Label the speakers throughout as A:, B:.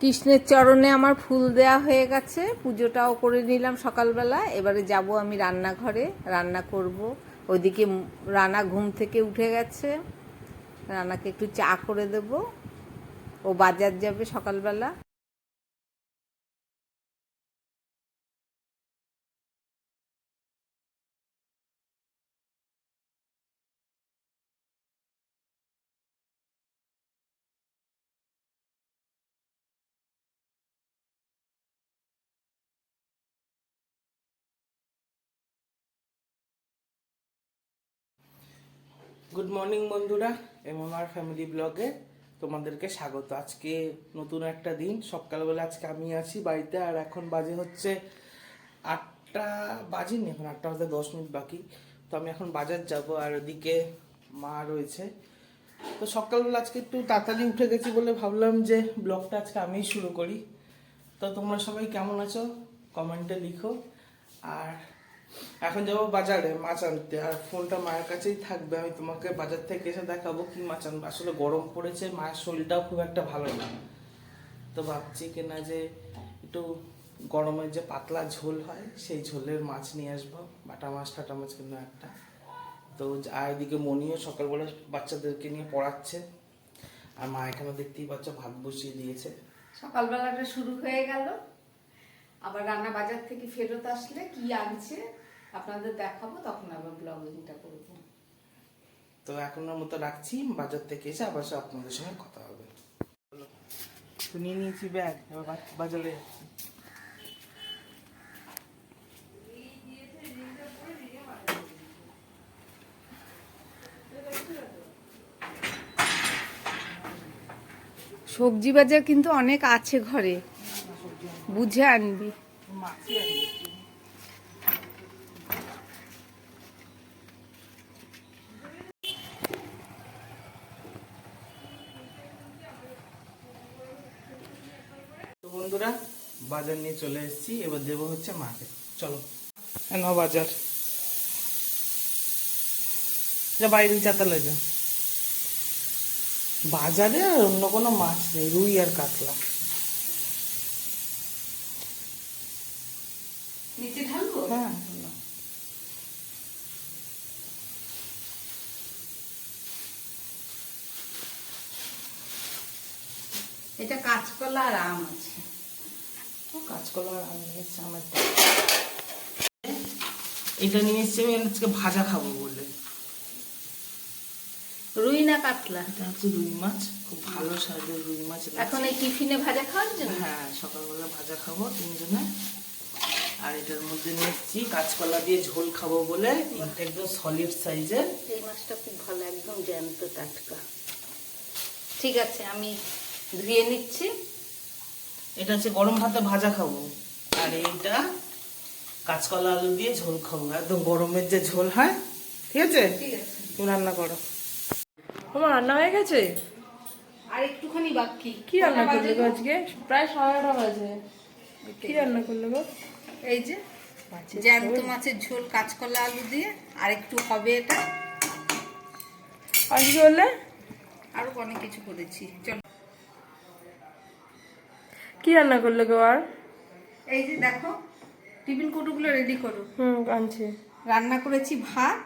A: কৃষ্ণের চরণে আমার ফুল দেয়া হয়ে গেছে, পুজোটাও করে নিলাম সকালবেলা। এবারে যাব আমি রান্নাঘরে, রান্না করব। ওইদিকে রানা ঘুম থেকে উঠে গেছে, রানাকে একটু চা করে দেব, ও বাজার যাবে সকালবেলা।
B: গুড মর্নিং বন্ধুরা, এমএমআর ফ্যামিলি ব্লগে তোমাদেরকে স্বাগত। আজকে নতুন একটা দিন। সকালবেলা আজকে আমি আছি বাড়িতে, আর এখন বাজে হচ্ছে 8টা বাজেনি, এখন 8টা বাজে 10 মিনিট বাকি। তো আমি এখন বাজার যাব, আর ওদিকে মা রয়েছে। তো সকালবেলা আজকে একটু তাড়াতাড়ি উঠে গেছি বলে ভাবলাম যে ব্লগটা আজকে আমিই শুরু করি। তো তোমরা সবাই কেমন আছো কমেন্টে লিখো। আর এখন যাবো বাজারে মাছ আনতে, আর ফোনটা মায়ের কাছেই থাকবে। আমি তোমাকে বাজার থেকে এসে দেখাবো কি মাছ আনবো। আসলে গরম পড়েছে, মায়ের শরীরটাও খুব একটা ভালো না, তো ভাবছি কিনা যে একটু গরমের যে পাতলা ঝোল হয় সেই ঝোলের মাছ নিয়ে আসবো, বাটা মাছ টাটা মাছ কিন্তু একটা। তো আর এদিকে মনিও সকালবেলা বাচ্চাদেরকে নিয়ে পড়াচ্ছে, আর মা এখানে দেখতেই পাচ্ছ ভাত বসিয়ে দিয়েছে।
A: সকালবেলাটা শুরু হয়ে গেল। আবার রান্না বাজার থেকে ফেরত আসলে কি আনছে আপনাদের দেখাবো, তখন আবার ব্লগিংটা করবো।
B: তো এখনের মতো রাখছি, বাজার থেকে এসে আবার আপনাদের সঙ্গে কথা হবে। তো নিয়ে নিয়েছি ব্যাগ, এবার বাজারে যাচ্ছি।
A: সবজি বাজার কিন্তু অনেক আছে ঘরে, বুঝে আনবি।
B: তো বন্ধুরা, বাজার নিয়ে চলে এসেছি, এবার দেবো হচ্ছে মাকে। চলো নাও বাজার, যা বাইরে চাতা লাগে। বাজারে আর অন্য কোনো মাছ নেই, রুই আর কাতলা।
A: নিচে ঢালবো?
B: হ্যাঁ,
A: এটা কাঁচকলা আর আম আছে।
B: কাঁচকলা আর আম নিয়ে এসছি আমার। এটা নিয়ে এসছি আমি আজকে ভাজা খাবো বলে।
A: রুই না কাতলা?
B: এটা হচ্ছে রুই মাছ, খুব ভালো স্বাদের রুই মাছ।
A: এখন এই টিফিনে ভাজা খাওয়ার জন্য?
B: হ্যাঁ, সকালবেলা ভাজা খাবো তিনজনে। আর এটার মধ্যে নিয়ে এসছি কাঁচকলা দিয়ে ঝোল খাবো বলে, এটা একদম সলিড সাইজের।
A: এই মাছটা খুব ভালো, একদম জ্যান্ত টাটকা। ঠিক আছে, আমি ধুয়ে নিচ্ছি।
B: এটা হচ্ছে গরম ভাতে ভাজা খাবো, আর এইটা কাঁচকলা আলু দিয়ে ঝোল খাবো, একদম গরমের যে ঝোল হয়। ঠিক আছে,
A: ঠিক আছে,
B: তুমি রান্না করো।
C: আমার রান্না হয়ে গেছে?
A: আর একটুখানি বাকি।
C: কি রান্না করলে গো আজকে? প্রায় 9:30 বাজে। কি রান্না করলে গো?
A: এই যে জ্যান্ত মাছের ঝোল কাঁচকলা আলু দিয়ে, আর একটু হবে এটা।
C: আর কি করলে?
A: আরো অনেক কিছু করেছি। চলো,
C: কি রান্না করলে গো? আর
A: এই যে দেখো, টিফিন কৌটোগুলো রেডি করো।
C: আনছি।
A: রান্না করেছি ভাত,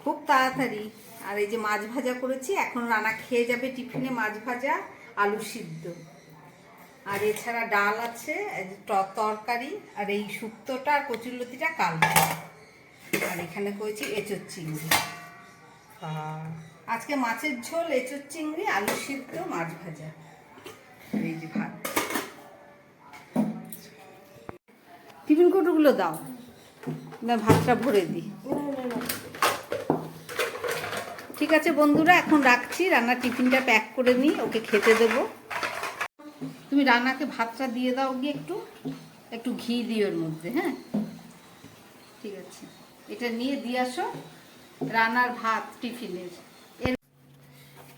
A: খুব তাড়াতাড়ি। আর এই যে মাছ ভাজা করেছি, এখন রান্না খেয়ে যাবে টিফিনে মাছ ভাজা, আলু সিদ্ধ। আর এছাড়া ডাল আছে, তরকারি, আর এই শুক্তোটা আর কচুরলতিটা কালকে। আর এখানে করেছি এঁচোর চিংড়ি। আজকে মাছের ঝোল, এঁচোর চিংড়ি, আলু সিদ্ধ, মাছ ভাজা, আর এই যে ভাত। টিফিন কৌটোগুলো দাও না, ভাতটা ভরে দিই। ঠিক আছে বন্ধুরা, এখন রাখছি, রান্না টিফিনটা প্যাক করে নিই, ওকে খেতে দেবো। তুমি রান্নাকে ভাতটা দিয়ে দাও গিয়ে, একটু একটু ঘি দিও এর মধ্যে। হ্যাঁ, ঠিক আছে, এটা নিয়ে দিয়ে আসো। রান্নার ভাত টিফিনের।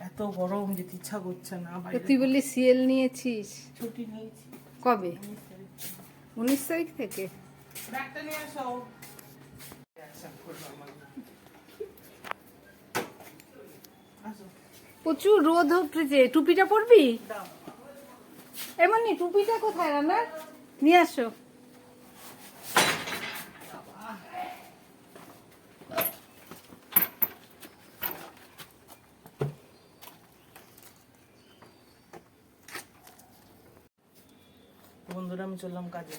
B: এত গরম যেতে ইচ্ছা করছে না।
A: তুই বললি সিএল নিয়েছিস?
B: ছুটি নিয়েছি।
A: কবে? 19 তারিখ থেকে?
B: ব্যাগটা নিয়ে আসো।
A: প্রচুর রোদ উঠেছে, টুপিটা পরবি? এমনি টুপিটা কোথায় রান্না নিয়ে আসো।
B: বন্ধুরা আমি চললাম কাজে।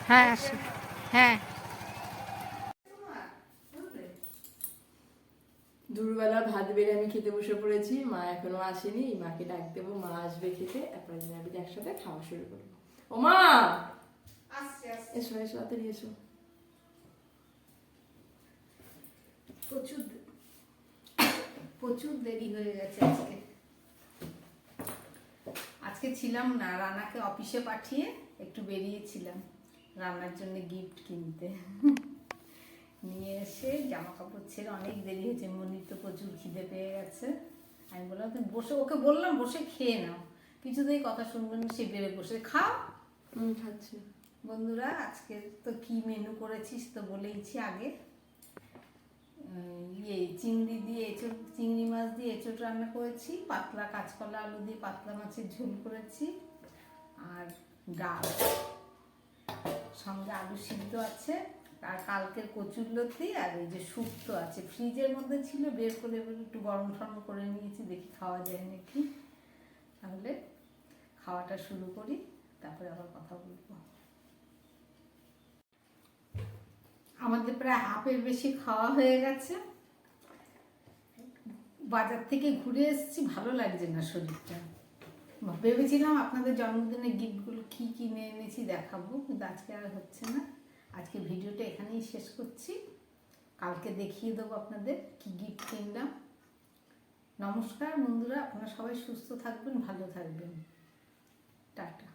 A: হ্যাঁ আসো, হ্যাঁ।
C: দুপুরবেলা ভাত বেড়ে আমি খেতে বসে পড়েছি, মা এখনো আসেনি, মাকে ডাক দেবো, মা আসবে খেতে, তারপরে আমি একসাথে খাওয়া শুরু করবো। ও মা, এসো এসো, তাড়াতাড়ি এসো।
A: প্রচুর প্রচুর দেরি হয়ে গেছে আজকে। আজকে ছিলাম না, রানাকে অফিসে পাঠিয়ে একটু বেরিয়েছিলাম রান্নার জন্য গিফট কিনতে। নিয়ে এসে জামা কাপড় ছেড়ে অনেক দেরি হয়েছে, মনির তো প্রচুর খিদে পেয়ে গেছে। আমি বললাম তুমি বসে, ওকে বললাম বসে খেয়ে নাও, কিছুতেই কথা শুনবেন না, সে বেড়ে বসে খাও।
C: খাচ্ছি।
A: বন্ধুরা আজকে তো কি মেনু করেছিস তো বলেইছি আগে। চিংড়ি দিয়ে এঁচোড়, চিংড়ি মাছ দিয়ে এঁচোড় রান্না করেছি, পাতলা কাঁচকলা আলু দিয়ে পাতলা মাছের ঝোল করেছি, আর ডাল, সঙ্গে আলু সিদ্ধ আছে, আর কালকের কচুরলতি, আর এই যে শুক্তো আছে ফ্রিজের মধ্যে ছিল, বের করে একটু গরম ঠরম করে নিয়েছি, দেখি খাওয়া যায় নাকি। তাহলে খাওয়াটা শুরু করি, তারপরে আবার কথা বলবো। আমাদের প্রায় হাফের বেশি খাওয়া হয়ে গেছে। বাজার থেকে ঘুরে এসেছি, ভালো লাগছে না শরীরটা। ভেবেছিলাম আপনাদের জন্মদিনের গিফটগুলো কী কিনে এনেছি দেখাবো, কিন্তু আজকে আর হচ্ছে না। আজকে ভিডিওটা এখানেই শেষ করছি, কালকে দেখিয়ে দেবো আপনাদের কি গিফট কিনলাম। নমস্কার বন্ধুরা, আপনারা সবাই সুস্থ থাকবেন, ভালো থাকবেন, টাটা।